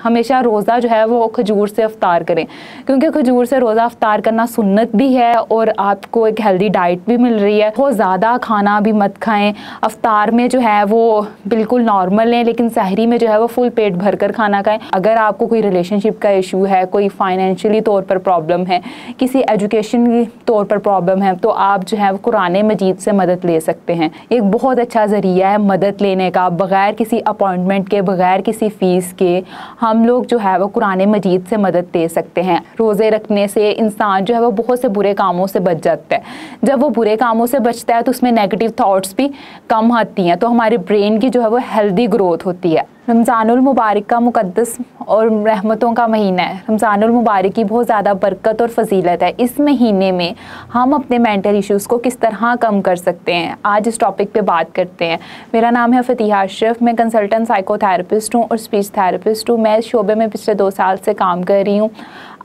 हमेशा रोज़ा जो है वो खजूर से अफ्तार करें, क्योंकि खजूर से रोज़ा अफ्तार करना सुन्नत भी है और आपको एक हेल्दी डाइट भी मिल रही है। बहुत ज़्यादा खाना भी मत खाएं। अफ्तार में जो है वो बिल्कुल नॉर्मल लें, लेकिन सहरी में जो है वो फुल पेट भर कर खाना खाएं। अगर आपको कोई रिलेशनशिप का इशू है, कोई फाइनेंशियली तौर पर प्रॉब्लम है, किसी एजुकेशन की तौर पर प्रॉब्लम है, तो आप जो है वो कुरान मजीद से मदद ले सकते हैं। एक बहुत अच्छा ज़रिया है मदद लेने का, बग़ैर किसी अपॉइंटमेंट के, बग़ैर किसी फ़ीस के हम लोग जो है वो कुरान मजीद से मदद ले सकते हैं। रोज़े रखने से इंसान जो है वो बहुत से बुरे कामों से बच जाता है। जब वो बुरे कामों से बचता है तो उसमें नेगेटिव थॉट्स भी कम आती हैं, तो हमारे ब्रेन की जो है वो हेल्दी ग्रोथ होती है। रमज़ानुल मुबारक का मुक़द्दस और रहमतों का महीना है। रमज़ानुल मुबारक की बहुत ज़्यादा बरकत और फजीलत है। इस महीने में हम अपने मेंटल इश्यूज़ को किस तरह कम कर सकते हैं, आज इस टॉपिक पे बात करते हैं। मेरा नाम है फ़तिहा अशरफ, मैं कंसल्टेंट साइकोथेरेपिस्ट हूँ और स्पीच थेरेपिस्ट हूँ। मैं इस शोबे में पिछले 2 साल से काम कर रही हूँ।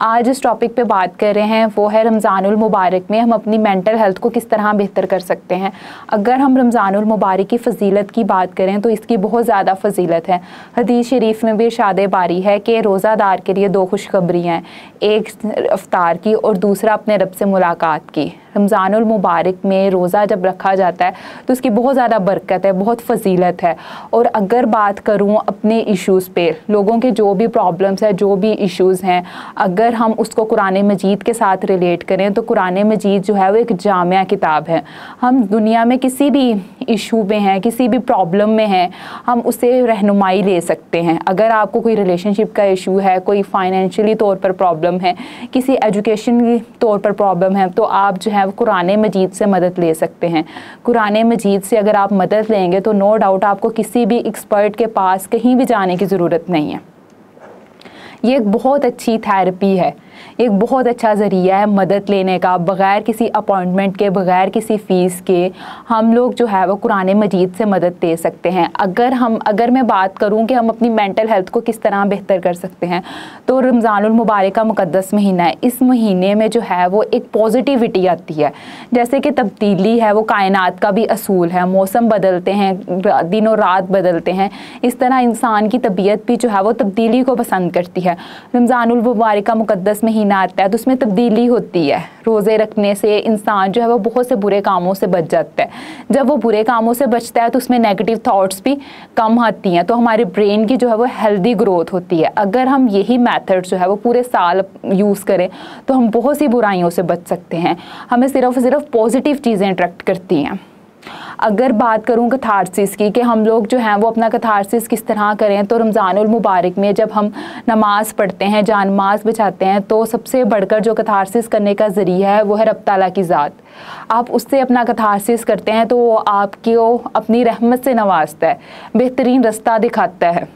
आज इस टॉपिक पे बात कर रहे हैं वो है रमज़ानुल मुबारक में हम अपनी मेंटल हेल्थ को किस तरह बेहतर कर सकते हैं। अगर हम रमज़ानुल मुबारक की फ़जीलत की बात करें तो इसकी बहुत ज़्यादा फ़जीलत है। हदीस शरीफ में भी इरशाद बारी है कि रोज़ादार के लिए 2 खुशखबरियाँ हैं, एक अफ्तार की और दूसरा अपने रब से मुलाकात की। रमज़ानुल मुबारक में रोज़ा जब रखा जाता है तो उसकी बहुत ज़्यादा बरकत है, बहुत फ़जीलत है। और अगर बात करूँ अपने इश्यूज़ पे, लोगों के जो भी प्रॉब्लम्स हैं, जो भी इश्यूज़ हैं, अगर हम उसको कुरान मजीद के साथ रिलेट करें तो कुरान मजीद जो है वो एक जामिया किताब है। हम दुनिया में किसी भी इशू में हैं, किसी भी प्रॉब्लम में हैं, हम उससे रहनुमाई ले सकते हैं। अगर आपको कोई रिलेशनशिप का इशू है, कोई फाइनेंशियली तौर पर प्रॉब्लम है, किसी एजुकेशन की तौर पर प्रॉब्लम है, तो आप जो है कुरान मजीद से मदद ले सकते हैं। कुरान मजीद से अगर आप मदद लेंगे तो नो डाउट आपको किसी भी एक्सपर्ट के पास कहीं भी जाने की ज़रूरत नहीं है। ये एक बहुत अच्छी थेरेपी है, एक बहुत अच्छा ज़रिया है मदद लेने का, बग़ैर किसी अपॉइंटमेंट के, बग़ैर किसी फ़ीस के हम लोग जो है वो कुरान मजीद से मदद ले सकते हैं। अगर मैं बात करूं कि हम अपनी मेंटल हेल्थ को किस तरह बेहतर कर सकते हैं, तो रमज़ानुल मुबारक का मुक़द्दस महीना है। इस महीने में जो है वो एक पॉजिटिविटी आती है। जैसे कि तब्दीली है वो कायनात का भी असूल है, मौसम बदलते हैं, दिन और रात बदलते हैं, इस तरह इंसान की तबीयत भी जो है वो तब्दीली को पसंद करती है। रमज़ानुल मुबारक का मुक़द्दस महीना आता है तो उसमें तब्दीली होती है। रोज़े रखने से इंसान जो है वो बहुत से बुरे कामों से बच जाता है। जब वो बुरे कामों से बचता है तो उसमें नेगेटिव थॉट्स भी कम आती हैं, तो हमारे ब्रेन की जो है वो हेल्दी ग्रोथ होती है। अगर हम यही मेथड जो है वो पूरे साल यूज़ करें तो हम बहुत सी बुराइयों से बच सकते हैं। हमें सिर्फ पॉजिटिव चीज़ें अट्रैक्ट करती हैं। अगर बात करूं कथारसिस की, कि हम लोग जो हैं वो अपना कथारसिस किस तरह करें, तो रमज़ानुल मुबारक में जब हम नमाज़ पढ़ते हैं, जान नमाज बचाते हैं, तो सबसे बढ़कर जो कथारसिस करने का ज़रिया है वो है रब ताला की ज़ात। आप उससे अपना कथारसिस करते हैं तो वो आपको अपनी रहमत से नवाजता है, बेहतरीन रास्ता दिखाता है।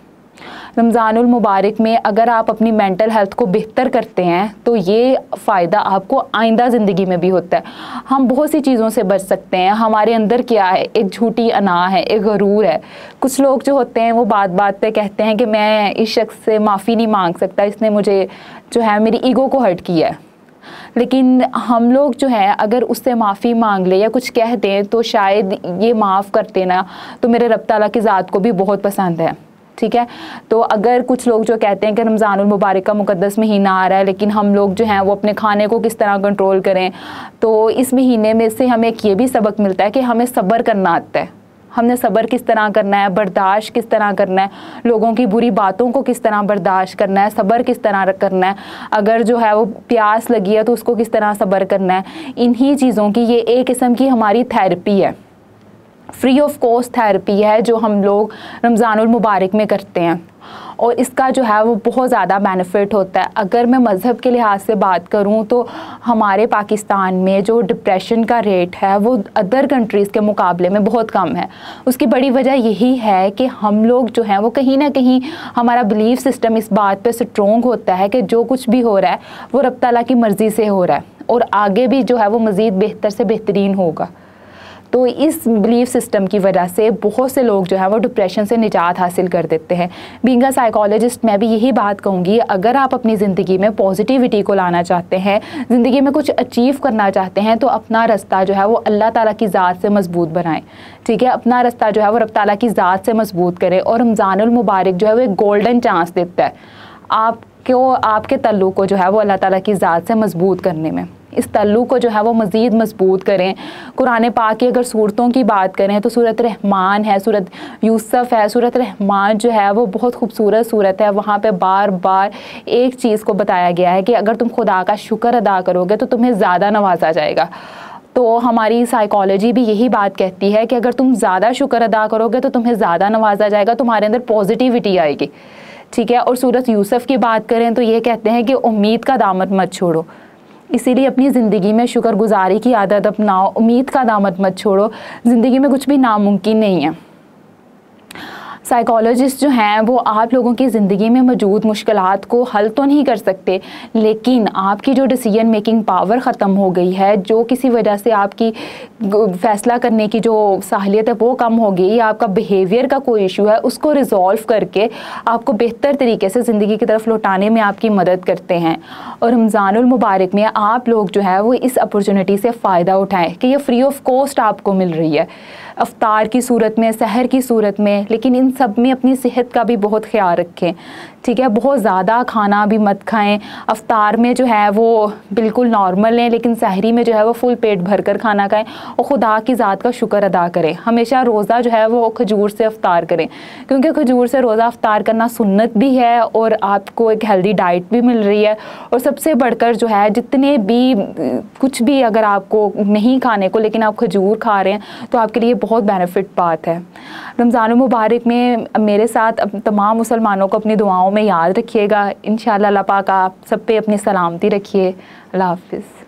रमज़ानुल मुबारक में अगर आप अपनी मेंटल हेल्थ को बेहतर करते हैं तो ये फ़ायदा आपको आइंदा ज़िंदगी में भी होता है। हम बहुत सी चीज़ों से बच सकते हैं। हमारे अंदर क्या है, एक झूठी अना है, एक गरूर है। कुछ लोग जो होते हैं वो बात बात पे कहते हैं कि मैं इस शख्स से माफ़ी नहीं मांग सकता, इसने मुझे जो है मेरी ईगो को हर्ट किया है। लेकिन हम लोग जो है अगर उससे माफ़ी मांग ले या कुछ कह दें तो शायद ये माफ़ कर देना तो मेरे रब ताला की ज़ात को भी बहुत पसंद है। ठीक है, तो अगर कुछ लोग जो कहते हैं कि रमज़ानुल मुबारक का मुक़द्दस महीना आ रहा है लेकिन हम लोग जो हैं वो अपने खाने को किस तरह कंट्रोल करें, तो इस महीने में से हमें एक ये भी सबक मिलता है कि हमें सब्र करना आता है। हमने सब्र किस तरह करना है, बर्दाश्त किस तरह करना है, लोगों की बुरी बातों को किस तरह बर्दाश्त करना है, सब्र किस तरह करना है। अगर जो है वो प्यास लगी है तो उसको किस तरह सब्र करना है। इन्हीं चीज़ों की ये एक किस्म की हमारी थेरेपी है, फ्री ऑफ कॉस्ट थेरेपी है जो हम लोग रमज़ानुल मुबारक में करते हैं, और इसका जो है वो बहुत ज़्यादा बेनिफिट होता है। अगर मैं मज़हब के लिहाज से बात करूँ तो हमारे पाकिस्तान में जो डिप्रेशन का रेट है वो अदर कंट्रीज़ के मुकाबले में बहुत कम है। उसकी बड़ी वजह यही है कि हम लोग जो हैं वो कहीं ना कहीं हमारा बिलीफ सिस्टम इस बात पे स्ट्रॉन्ग होता है कि जो कुछ भी हो रहा है वो रब ताला की मर्ज़ी से हो रहा है और आगे भी जो है वो मज़ीद बेहतर से बेहतरीन होगा। तो इस बिलीफ सिस्टम की वजह से बहुत से लोग जो है वो डिप्रेशन से निजात हासिल कर देते हैं। बीइंग अ साइकोलॉजिस्ट मैं भी यही बात कहूँगी, अगर आप अपनी ज़िंदगी में पॉजिटिविटी को लाना चाहते हैं, ज़िंदगी में कुछ अचीव करना चाहते हैं, तो अपना रास्ता जो है वो अल्लाह ताला की ज़ात से मजबूत बनाएं। ठीक है, अपना रास्ता जो है वो रब ताला की ज़ात से मजबूत करें। और रमज़ानुल मुबारक जो है वो एक गोल्डन चांस देता है आपको आपके तल्लुक़ को जो है वो अल्लाह ताला की ज़ात से मज़बूत करने में, इस तल्लुक़ को जो है वो मज़ीद मज़बूत करें। कुरान पाक की अगर सूरतों की बात करें तो सूरत रहमान है, सूरत यूसुफ है। सूरत रहमान जो है वो बहुत खूबसूरत सूरत है। वहाँ पे बार बार एक चीज़ को बताया गया है कि अगर तुम खुदा का शुक्र अदा करोगे तो तुम्हें ज़्यादा नवाजा जाएगा। तो हमारी साइकोलॉजी भी यही बात कहती है कि अगर तुम ज़्यादा शुक्र अदा करोगे तो तुम्हें ज़्यादा नवाजा जाएगा, तुम्हारे अंदर पॉजिटिविटी आएगी। ठीक है। और सूरत यूसुफ की बात करें तो ये कहते हैं कि उम्मीद का दामन मत छोड़ो, इसीलिए अपनी ज़िंदगी में शुक्रगुजारी की आदत अपनाओ, उम्मीद का दामन मत छोड़ो। ज़िंदगी में कुछ भी नामुमकिन नहीं है। साइकोलॉजिस्ट जो हैं वो आप लोगों की ज़िंदगी में मौजूद मुश्किलात को हल तो नहीं कर सकते, लेकिन आपकी जो डिसीजन मेकिंग पावर ख़त्म हो गई है, जो किसी वजह से आपकी फ़ैसला करने की जो साहलियत है वो कम हो गई, आपका बिहेवियर का कोई इशू है, उसको रिज़ॉल्व करके आपको बेहतर तरीके से ज़िंदगी की तरफ लौटाने में आपकी मदद करते हैं। और रमज़ानुल मुबारक में आप लोग जो है वो इस अपॉर्चुनिटी से फ़ायदा उठाएँ कि ये फ्री ऑफ कॉस्ट आपको मिल रही है, अफ्तार की सूरत में, सहर की सूरत में। लेकिन इन सब में अपनी सेहत का भी बहुत ख्याल रखें। ठीक है। बहुत ज़्यादा खाना भी मत खाएं। अफ्तार में जो है वो बिल्कुल नॉर्मल लें, लेकिन सहरी में जो है वो फुल पेट भर कर खाना खाएं और खुदा की ज़ात का शुक्र अदा करें। हमेशा रोज़ा जो है वो खजूर से अफ्तार करें, क्योंकि खजूर से रोज़ा अफ्तार करना सुन्नत भी है और आपको एक हेल्दी डाइट भी मिल रही है। और सबसे बढ़कर जो है जितने भी कुछ भी अगर आपको नहीं खाने को, लेकिन आप खजूर खा रहे हैं तो आपके लिए बहुत बेनिफिट बात है। रमज़ान मुबारक में मेरे साथ तमाम मुसलमानों को अपनी दुआओं में याद रखिएगा। इंशाअल्लाह अल्लाह पाक आप सब पे अपनी सलामती रखिए। अल्लाह हाफ़िज़।